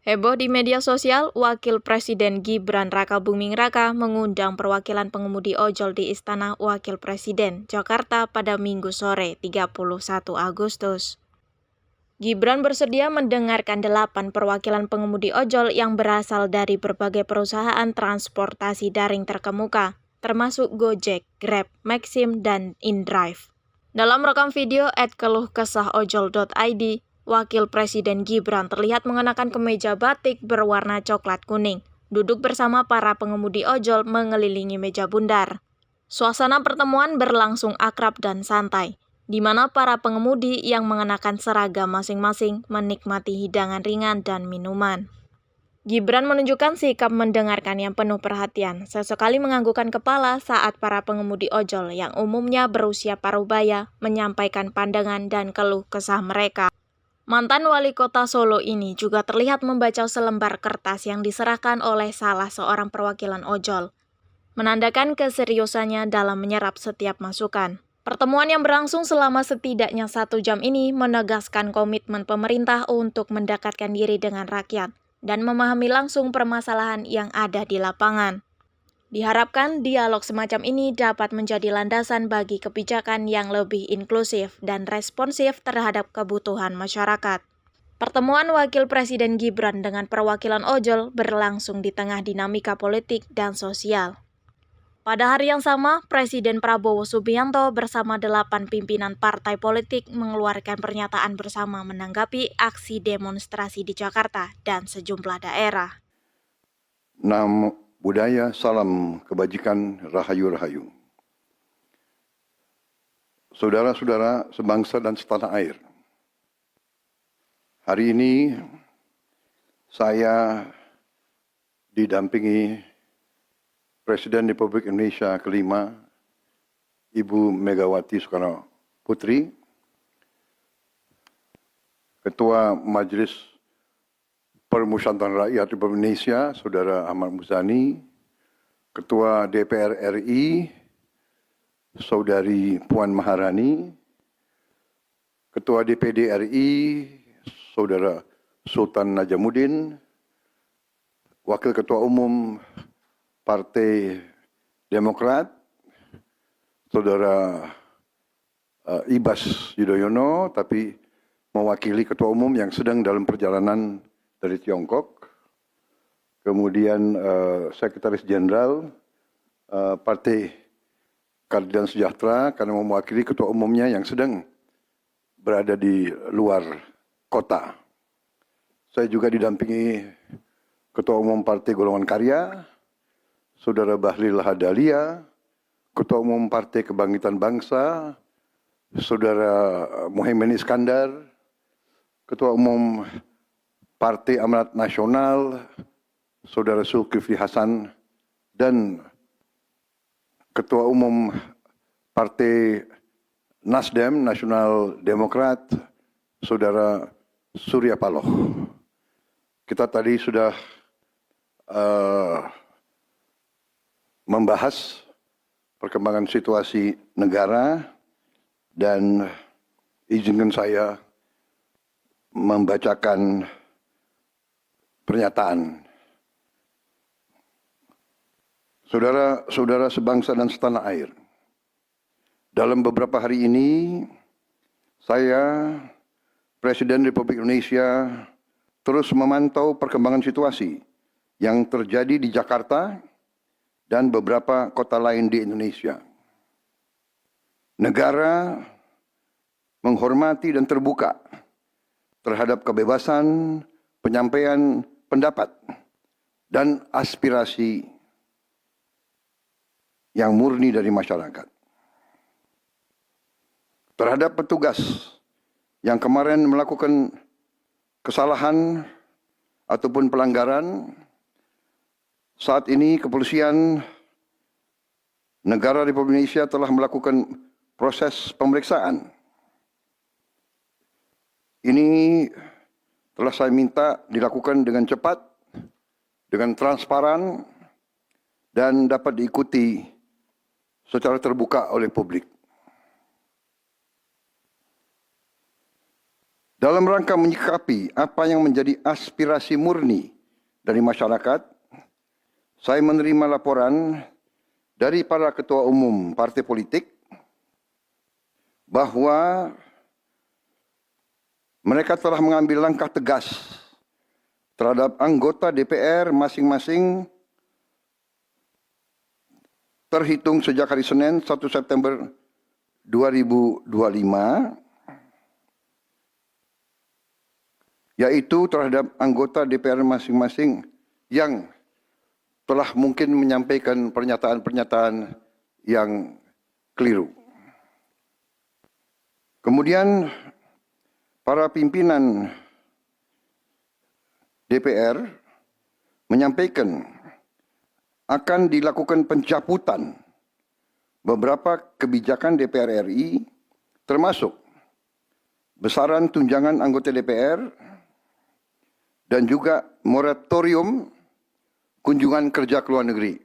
Heboh di media sosial, Wakil Presiden Gibran Rakabuming Raka mengundang perwakilan pengemudi ojol di Istana Wakil Presiden, Jakarta pada Minggu sore, 31 Agustus. Gibran bersedia mendengarkan 8 perwakilan pengemudi ojol yang berasal dari berbagai perusahaan transportasi daring terkemuka, termasuk Gojek, Grab, Maxim, dan InDrive. Dalam rekam video @keluhkesahojol.id, Wakil Presiden Gibran terlihat mengenakan kemeja batik berwarna coklat kuning, duduk bersama para pengemudi ojol mengelilingi meja bundar. Suasana pertemuan berlangsung akrab dan santai, di mana para pengemudi yang mengenakan seragam masing-masing menikmati hidangan ringan dan minuman. Gibran menunjukkan sikap mendengarkan yang penuh perhatian, sesekali menganggukkan kepala saat para pengemudi ojol yang umumnya berusia parubaya menyampaikan pandangan dan keluh kesah mereka. Mantan wali kota Solo ini juga terlihat membaca selembar kertas yang diserahkan oleh salah seorang perwakilan ojol, menandakan keseriusannya dalam menyerap setiap masukan. Pertemuan yang berlangsung selama setidaknya 1 jam ini menegaskan komitmen pemerintah untuk mendekatkan diri dengan rakyat dan memahami langsung permasalahan yang ada di lapangan. Diharapkan dialog semacam ini dapat menjadi landasan bagi kebijakan yang lebih inklusif dan responsif terhadap kebutuhan masyarakat. Pertemuan Wakil Presiden Gibran dengan perwakilan ojol berlangsung di tengah dinamika politik dan sosial. Pada hari yang sama, Presiden Prabowo Subianto bersama 8 pimpinan partai politik mengeluarkan pernyataan bersama menanggapi aksi demonstrasi di Jakarta dan sejumlah daerah. Namo Buddhaya, salam kebajikan, rahayu-rahayu. Saudara-saudara sebangsa dan setanah air, hari ini saya didampingi Presiden Republik Indonesia kelima, Ibu Megawati Soekarno Putri, Ketua Majelis Permusyawaratan Rakyat Republik Indonesia, Saudara Ahmad Muzani, Ketua DPR RI, Saudari Puan Maharani, Ketua DPD RI, Saudara Sultan Najamuddin, Wakil Ketua Umum Partai Demokrat, Saudara Ibas Yudhoyono, tapi mewakili Ketua Umum yang sedang dalam perjalanan dari Tiongkok. Kemudian Sekretaris Jenderal Partai Keadilan Sejahtera karena mewakili Ketua Umumnya yang sedang berada di luar kota. Saya juga didampingi Ketua Umum Partai Golongan Karya, Saudara Bahlil Lahadalia, Ketua Umum Partai Kebangkitan Bangsa, Saudara Muhaimin Iskandar, Ketua Umum Partai Amanat Nasional, Saudara Zulkifli Hasan, dan Ketua Umum Partai Nasdem, Nasional Demokrat, Saudara Surya Paloh. Kita tadi sudah membahas perkembangan situasi negara dan izinkan saya membacakan pernyataan. Saudara-saudara sebangsa dan setanah air, dalam beberapa hari ini saya, Presiden Republik Indonesia, terus memantau perkembangan situasi yang terjadi di Jakarta dan beberapa kota lain di Indonesia. Negara menghormati dan terbuka terhadap kebebasan penyampaian pendapat dan aspirasi yang murni dari masyarakat. Terhadap petugas yang kemarin melakukan kesalahan ataupun pelanggaran, saat ini kepolisian negara Republik Indonesia telah melakukan proses pemeriksaan. Ini telah saya minta dilakukan dengan cepat, dengan transparan, dan dapat diikuti secara terbuka oleh publik. Dalam rangka menyikapi apa yang menjadi aspirasi murni dari masyarakat, saya menerima laporan dari para ketua umum partai politik bahwa mereka telah mengambil langkah tegas terhadap anggota DPR masing-masing terhitung sejak hari Senin 1 September 2025, yaitu terhadap anggota DPR masing-masing yang telah mungkin menyampaikan pernyataan-pernyataan yang keliru. Kemudian para pimpinan DPR menyampaikan akan dilakukan pencabutan beberapa kebijakan DPR RI, termasuk besaran tunjangan anggota DPR dan juga moratorium kunjungan kerja ke luar negeri.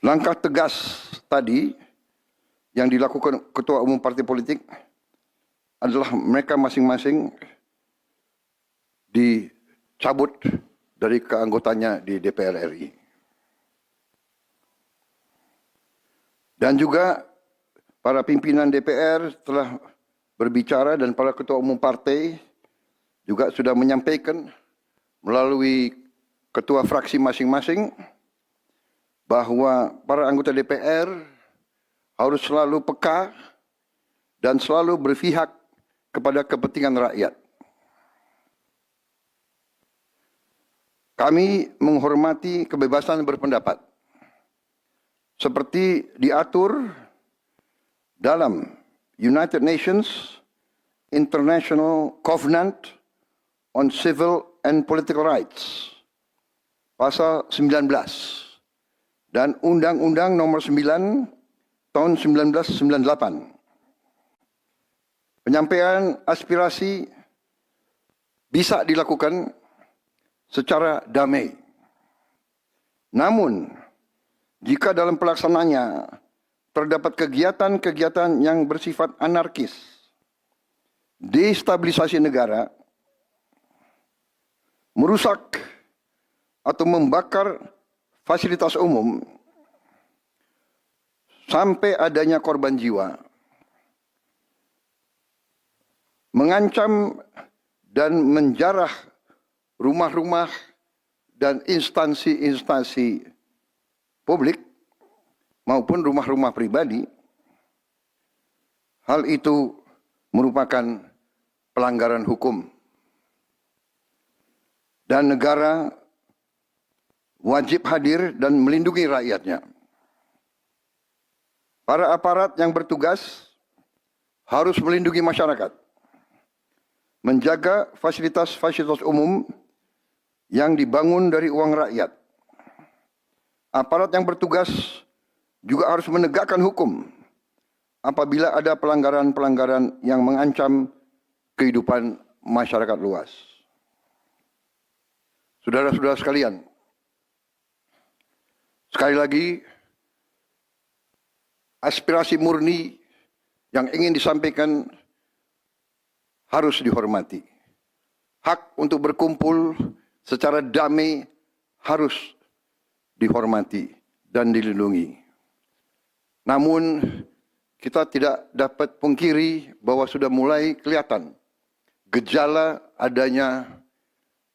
Langkah tegas tadi yang dilakukan ketua umum partai politik adalah mereka masing-masing dicabut dari keanggotanya di DPR RI. Dan juga para pimpinan DPR telah berbicara dan para ketua umum partai juga sudah menyampaikan melalui ketua fraksi masing-masing bahwa para anggota DPR harus selalu peka dan selalu berpihak kepada kepentingan rakyat. Kami menghormati kebebasan berpendapat seperti diatur dalam United Nations International Covenant on Civil and Political Rights, pasal 19, dan Undang-Undang Nomor 9 tahun 1998. Penyampaian aspirasi bisa dilakukan secara damai. Namun, jika dalam pelaksananya terdapat kegiatan-kegiatan yang bersifat anarkis, destabilisasi negara, merusak atau membakar fasilitas umum, sampai adanya korban jiwa, mengancam dan menjarah rumah-rumah dan instansi-instansi publik maupun rumah-rumah pribadi, hal itu merupakan pelanggaran hukum. Dan negara wajib hadir dan melindungi rakyatnya. Para aparat yang bertugas harus melindungi masyarakat, menjaga fasilitas-fasilitas umum yang dibangun dari uang rakyat. Aparat yang bertugas juga harus menegakkan hukum apabila ada pelanggaran-pelanggaran yang mengancam kehidupan masyarakat luas. Saudara-saudara sekalian, sekali lagi, aspirasi murni yang ingin disampaikan harus dihormati. Hak untuk berkumpul secara damai harus dihormati dan dilindungi. Namun, kita tidak dapat pungkiri bahwa sudah mulai kelihatan gejala adanya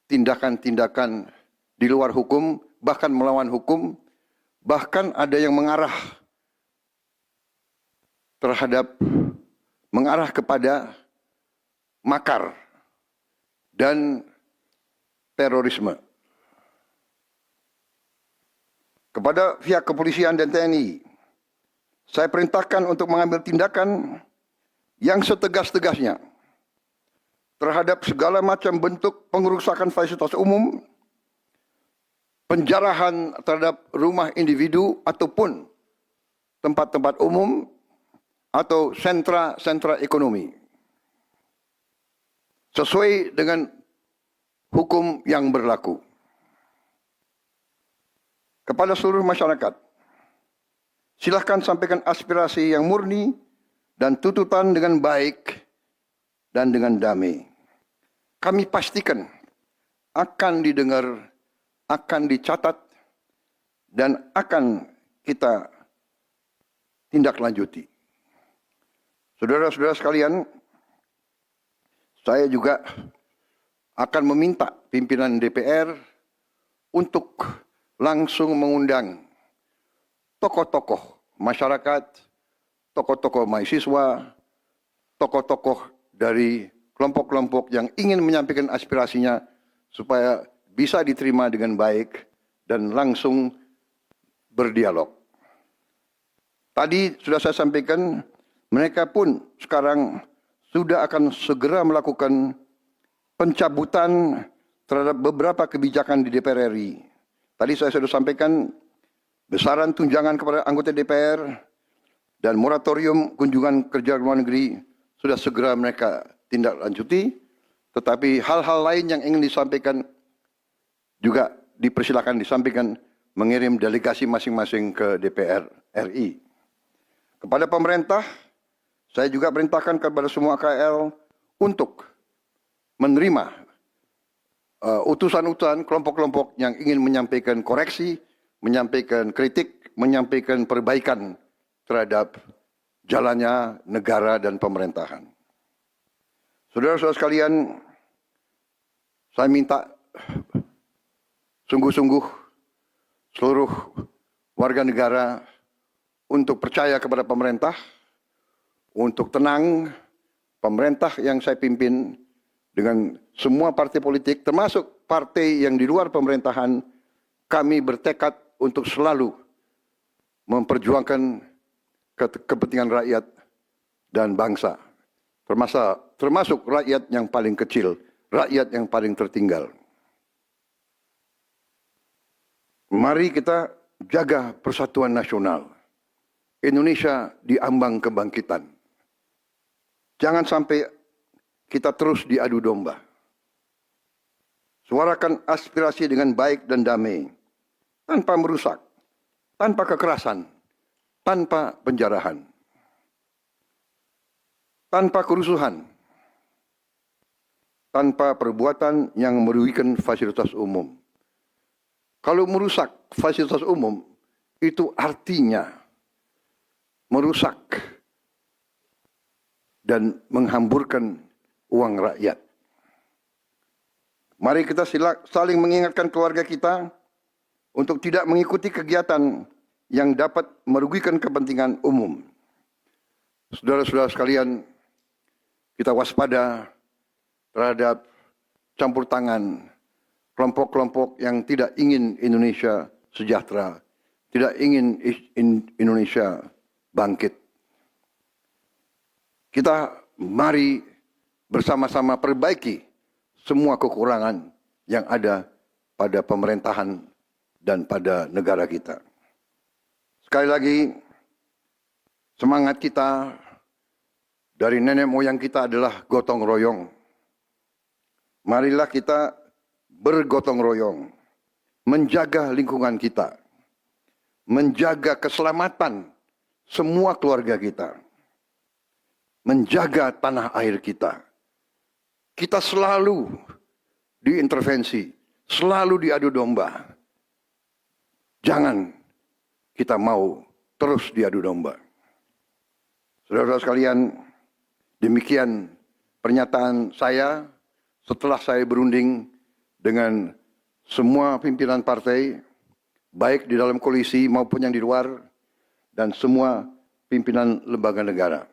tindakan-tindakan di luar hukum, bahkan melawan hukum, bahkan ada yang mengarah kepada makar dan terorisme. Kepada pihak kepolisian dan TNI, saya perintahkan untuk mengambil tindakan yang setegas-tegasnya terhadap segala macam bentuk pengerusakan fasilitas umum, penjarahan terhadap rumah individu ataupun tempat-tempat umum atau sentra-sentra ekonomi, sesuai dengan hukum yang berlaku. Kepada seluruh masyarakat, silakan sampaikan aspirasi yang murni dan tuntutan dengan baik dan dengan damai. Kami pastikan akan didengar, akan dicatat, dan akan kita tindak lanjuti. Saudara-saudara sekalian, saya juga akan meminta pimpinan DPR untuk langsung mengundang tokoh-tokoh masyarakat, tokoh-tokoh mahasiswa, tokoh-tokoh dari kelompok-kelompok yang ingin menyampaikan aspirasinya supaya bisa diterima dengan baik dan langsung berdialog. Tadi sudah saya sampaikan, mereka pun sekarang sudah akan segera melakukan pencabutan terhadap beberapa kebijakan di DPR RI. Tadi saya sudah sampaikan besaran tunjangan kepada anggota DPR dan moratorium kunjungan kerja luar negeri sudah segera mereka tindak lanjuti, tetapi hal-hal lain yang ingin disampaikan juga dipersilakan disampaikan mengirim delegasi masing-masing ke DPR RI. Kepada pemerintah, saya juga perintahkan kepada semua KL untuk menerima utusan-utusan kelompok-kelompok yang ingin menyampaikan koreksi, menyampaikan kritik, menyampaikan perbaikan terhadap jalannya negara dan pemerintahan. Saudara-saudara sekalian, saya minta sungguh-sungguh seluruh warga negara untuk percaya kepada pemerintah, untuk tenang. Pemerintah yang saya pimpin dengan semua partai politik, termasuk partai yang di luar pemerintahan, kami bertekad untuk selalu memperjuangkan kepentingan rakyat dan bangsa, termasuk rakyat yang paling kecil, rakyat yang paling tertinggal. Mari kita jaga persatuan nasional. Indonesia di ambang kebangkitan. Jangan sampai kita terus diadu domba. Suarakan aspirasi dengan baik dan damai, tanpa merusak, tanpa kekerasan, tanpa penjarahan, tanpa kerusuhan, tanpa perbuatan yang merugikan fasilitas umum. Kalau merusak fasilitas umum, itu artinya merusak dan menghamburkan uang rakyat. Mari kita saling mengingatkan keluarga kita untuk tidak mengikuti kegiatan yang dapat merugikan kepentingan umum. Saudara-saudara sekalian, kita waspada terhadap campur tangan kelompok-kelompok yang tidak ingin Indonesia sejahtera, tidak ingin Indonesia bangkit. Kita mari bersama-sama perbaiki semua kekurangan yang ada pada pemerintahan dan pada negara kita. Sekali lagi, semangat kita dari nenek moyang kita adalah gotong royong. Marilah kita bergotong royong, menjaga lingkungan kita, menjaga keselamatan semua keluarga kita, menjaga tanah air kita. Kita selalu diintervensi, selalu diadu domba. Jangan kita mau terus diadu domba. Saudara-saudara sekalian, demikian pernyataan saya setelah saya berunding dengan semua pimpinan partai, baik di dalam koalisi maupun yang di luar, dan semua pimpinan lembaga negara.